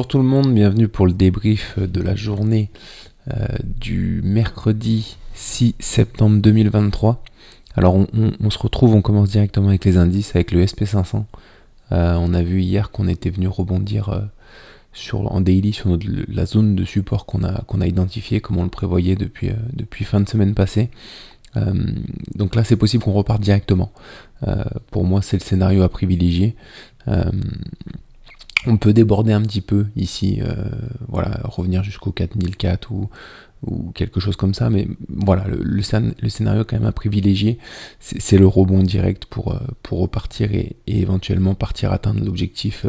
Bonjour tout le monde, bienvenue pour le débrief de la journée du mercredi 6 septembre 2023. Alors on se retrouve, on commence directement avec les indices, avec le SP500. On a vu hier qu'on était venu rebondir en daily sur la zone de support qu'on a identifiée, comme on le prévoyait depuis fin de semaine passée. Donc là c'est possible qu'on reparte directement. Pour moi c'est le scénario à privilégier. On peut déborder un petit peu ici, revenir jusqu'au 4004 ou quelque chose comme ça, mais voilà, le scénario quand même à privilégier, c'est le rebond direct pour repartir et éventuellement partir atteindre l'objectif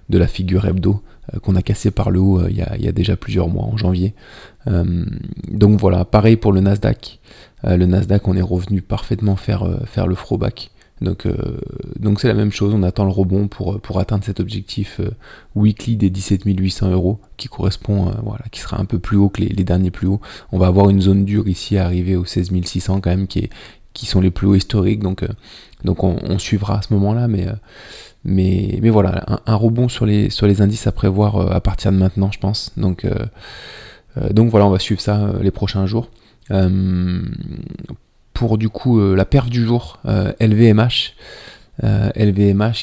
de la figure hebdo qu'on a cassé par le haut il y a déjà plusieurs mois, en janvier. Donc voilà, pareil pour le Nasdaq. Le Nasdaq, on est revenu parfaitement faire le throwback. Donc c'est la même chose, on attend le rebond pour atteindre cet objectif weekly des 17 800 euros qui correspond, qui sera un peu plus haut que les derniers plus hauts. On va avoir une zone dure ici à arriver aux 16 600 quand même qui sont les plus hauts historiques, donc on suivra à ce moment-là, mais voilà, un rebond sur les indices à prévoir à partir de maintenant, je pense. Donc voilà, on va suivre ça les prochains jours. Pour du coup la paire du jour, LVMH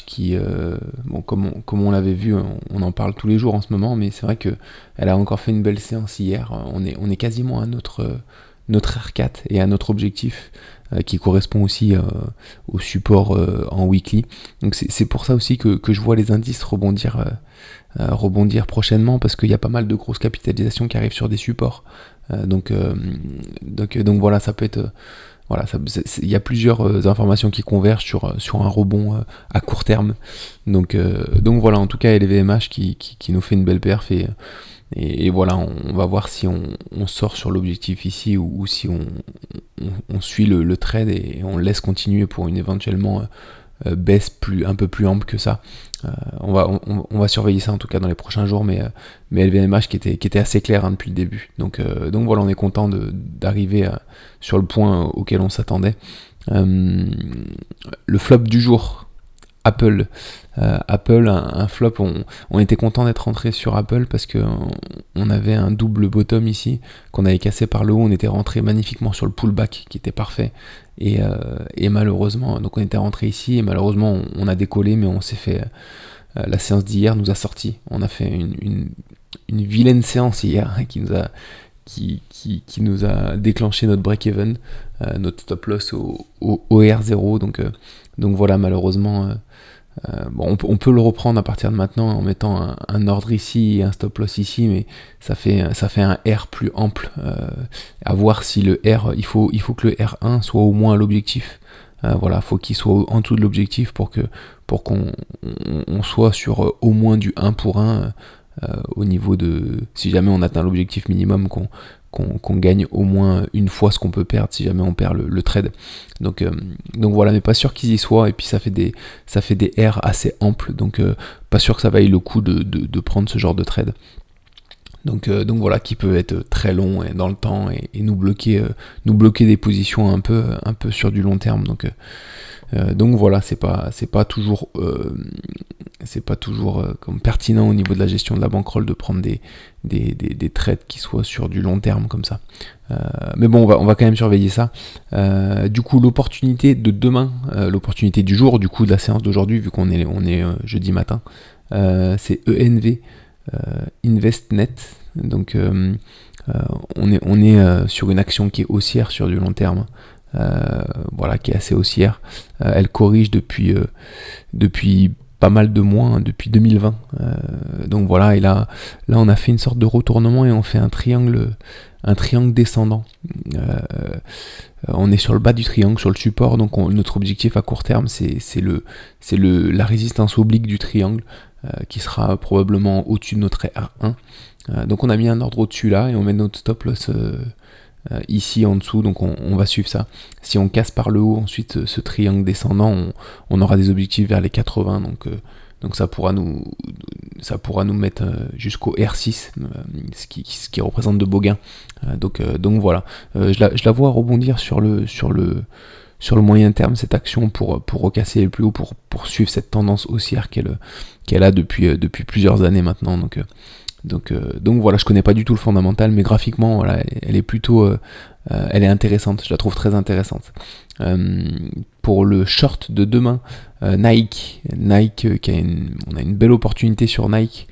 qui, comme on l'avait vu, on en parle tous les jours en ce moment, mais c'est vrai que elle a encore fait une belle séance hier. On est quasiment à notre R4 et à notre objectif qui correspond aussi au support en weekly. Donc c'est pour ça aussi que je vois les indices rebondir prochainement, parce qu'il y a pas mal de grosses capitalisations qui arrivent sur des supports. Donc voilà, ça peut être... il y a plusieurs informations qui convergent sur un rebond à court terme. Donc voilà, en tout cas, LVMH qui nous fait une belle perf et voilà, on va voir si on sort sur l'objectif ici ou si on suit le trade et on laisse continuer pour une éventuellement baisse un peu plus ample que ça. On va surveiller ça en tout cas dans les prochains jours, mais LVMH qui était assez clair depuis le début. Donc voilà, on est content d'arriver sur le point auquel on s'attendait. Le flop du jour, Apple. Un flop, on était content d'être rentré sur Apple parce que on avait un double bottom ici qu'on avait cassé par le haut. On était rentré magnifiquement sur le pullback qui était parfait et malheureusement, donc on était rentré ici et malheureusement on a décollé, mais on s'est fait la séance d'hier nous a sorti. On a fait une vilaine séance hier qui nous a déclenché notre break-even, notre stop loss au R0. Donc voilà, malheureusement, on peut le reprendre à partir de maintenant en mettant un ordre ici et un stop loss ici, mais ça fait un R plus ample. À voir si le R, il faut que le R1 soit au moins à l'objectif. Faut qu'il soit en dessous de l'objectif pour qu'on soit sur au moins du 1 pour 1 au niveau de, si jamais on atteint l'objectif minimum, qu'on gagne au moins une fois ce qu'on peut perdre si jamais on perd le trade. Donc voilà, mais pas sûr qu'ils y soient, et puis ça fait des R assez amples, donc pas sûr que ça vaille le coup de prendre ce genre de trade. Donc voilà, qui peut être très long dans le temps et nous bloquer des positions un peu sur du long terme. Donc voilà, c'est pas toujours comme pertinent au niveau de la gestion de la bankroll de prendre des trades qui soient sur du long terme comme ça. Mais bon, on va quand même surveiller ça. Du coup, l'opportunité de demain, l'opportunité du jour, du coup de la séance d'aujourd'hui, vu qu'on est jeudi matin, c'est ENV InvestNet. Donc on est sur une action qui est haussière sur du long terme. Qui est assez haussière. Elle corrige depuis pas mal de mois, depuis 2020. Donc voilà, et là on a fait une sorte de retournement et on fait un triangle descendant. On est sur le bas du triangle, sur le support, donc notre objectif à court terme c'est la résistance oblique du triangle qui sera probablement au-dessus de notre R1. Donc on a mis un ordre au-dessus là et on met notre stop loss ici en dessous, donc on va suivre ça. Si on casse par le haut ensuite ce triangle descendant, on aura des objectifs vers les 80, donc ça pourra nous mettre jusqu'au R6, ce qui représente de beaux gains. Donc voilà, je la vois rebondir sur le moyen terme, cette action pour recasser les plus hauts, pour suivre cette tendance haussière qu'elle a depuis plusieurs années maintenant. Donc voilà, je connais pas du tout le fondamental, mais graphiquement, voilà, elle est plutôt, elle est intéressante. Je la trouve très intéressante. Pour le short de demain, Nike, on a une belle opportunité sur Nike.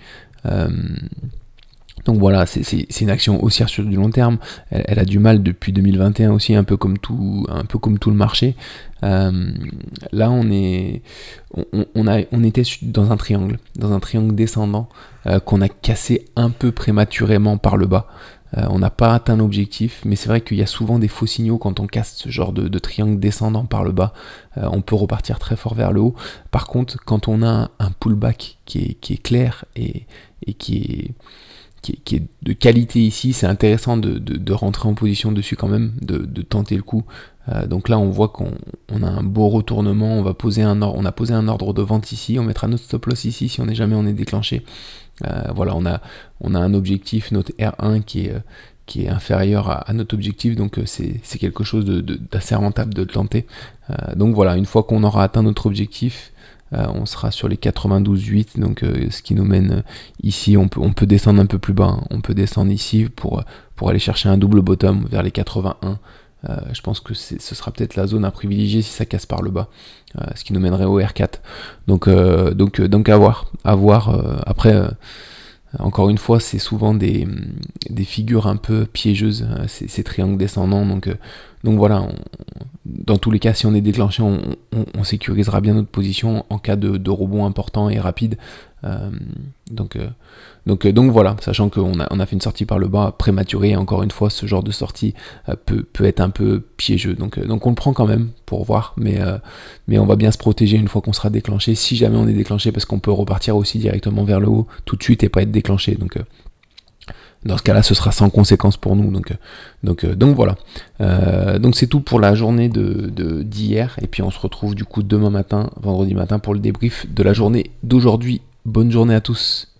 Donc voilà, c'est une action haussière sur du long terme. Elle a du mal depuis 2021 aussi, un peu comme tout le marché. Là, on était dans un triangle descendant qu'on a cassé un peu prématurément par le bas. On n'a pas atteint l'objectif, mais c'est vrai qu'il y a souvent des faux signaux quand on casse ce genre de triangle descendant par le bas. On peut repartir très fort vers le haut. Par contre, quand on a un pullback qui est clair et qui est de qualité ici, c'est intéressant de rentrer en position dessus quand même, de tenter le coup. Donc là, on voit qu'on a un beau retournement. On a posé un ordre de vente ici. On mettra notre stop loss ici si on est déclenché. Voilà, on a un objectif, notre R1 qui est inférieur à notre objectif, donc c'est quelque chose d'assez rentable de le tenter. Donc voilà, une fois qu'on aura atteint notre objectif, on sera sur les 92,8, donc ce qui nous mène ici. On peut descendre un peu plus bas, hein. On peut descendre ici pour aller chercher un double bottom vers les 81. Je pense que ce sera peut-être la zone à privilégier si ça casse par le bas, ce qui nous mènerait au R4. Donc à voir. Après, encore une fois, c'est souvent des figures un peu piégeuses, ces triangles descendants. Donc voilà, dans tous les cas, si on est déclenché, on sécurisera bien notre position en cas de rebond important et rapide. Donc voilà, sachant qu'on a fait une sortie par le bas prématurée, et encore une fois, ce genre de sortie peut être un peu piégeux. Donc on le prend quand même pour voir, mais on va bien se protéger une fois qu'on sera déclenché, si jamais on est déclenché, parce qu'on peut repartir aussi directement vers le haut tout de suite et pas être déclenché. Donc dans ce cas-là, ce sera sans conséquence pour nous. Donc voilà. Donc c'est tout pour la journée d'hier. Et puis on se retrouve du coup demain matin, vendredi matin, pour le débrief de la journée d'aujourd'hui. Bonne journée à tous.